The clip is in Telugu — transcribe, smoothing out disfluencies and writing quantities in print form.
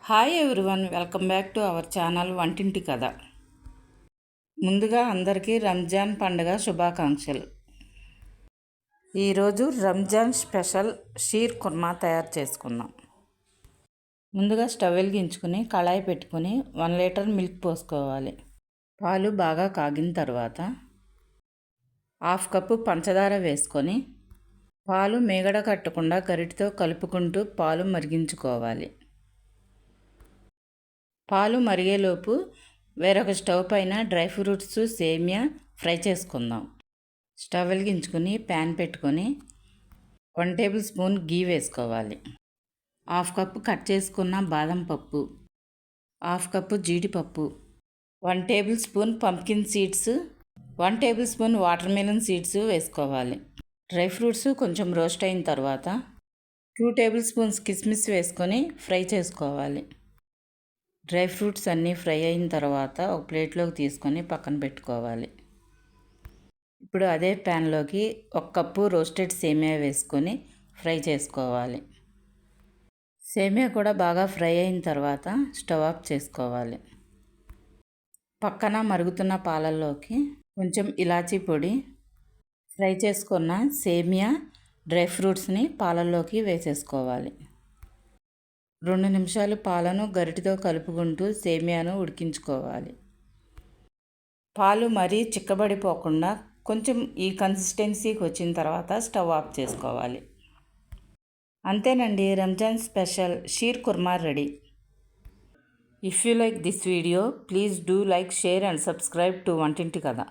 Hi everyone, welcome back to our channel వంటింటి కథ. ముందుగా అందరికీ రంజాన్ పండుగ శుభాకాంక్షలు. ఈరోజు రంజాన్ స్పెషల్ షీర్ కుర్మా తయారు చేసుకుందాం. ముందుగా స్టవ్ వెలిగించుకుని కళాయి పెట్టుకుని 1 లీటర్ మిల్క్ పోసుకోవాలి. పాలు బాగా కాగిన తర్వాత 1/2 కప్పు పంచదార వేసుకొని పాలు మీగడ కట్టకుండా గరిటెతో కలుపుకుంటూ పాలు మరిగించుకోవాలి. పాలు మరిగేలోపు వేరొక స్టవ్ పైన డ్రై ఫ్రూట్స్ సేమియా ఫ్రై చేసుకుందాం. స్టవ్ వెలిగించుకొని ప్యాన్ పెట్టుకొని 1 టేబుల్ స్పూన్ గీ వేసుకోవాలి. 1/2 కప్పు కట్ చేసుకున్న బాదం పప్పు, 1/2 కప్పు జీడిపప్పు, 1 table spoon pumpkin seeds, 1 table spoon water melon seeds వేసుకోవాలి. డ్రై ఫ్రూట్స్ కొంచెం రోస్ట్ అయిన తర్వాత 2 టేబుల్ స్పూన్స్ కిస్మిస్ వేసుకొని ఫ్రై చేసుకోవాలి. డ్రై ఫ్రూట్స్ అన్నీ ఫ్రై అయిన తర్వాత ఒక ప్లేట్లోకి తీసుకొని పక్కన పెట్టుకోవాలి. ఇప్పుడు అదే ప్యాన్లోకి 1 కప్పు రోస్టెడ్ సేమియా వేసుకొని ఫ్రై చేసుకోవాలి. సేమియా కూడా బాగా ఫ్రై అయిన తర్వాత స్టవ్ ఆఫ్ చేసుకోవాలి. పక్కన మరుగుతున్న పాలల్లోకి కొంచెం ఇలాచీ పొడి, ఫ్రై చేసుకున్న సేమియా, డ్రై ఫ్రూట్స్ని పాలల్లోకి వేసేసుకోవాలి. 2 నిమిషాలు పాలను గరిటెతో కలుపుకుంటూ సేమియాను ఉడికించుకోవాలి. పాలు మరీ చిక్కబడిపోకుండా కొంచెం ఈ కన్సిస్టెన్సీకి వచ్చిన తర్వాత స్టవ్ ఆఫ్ చేసుకోవాలి. అంతేనండి, Ramzan special sheer kurma ready. If you like this video, please do like, share and subscribe to Vantinti కథ.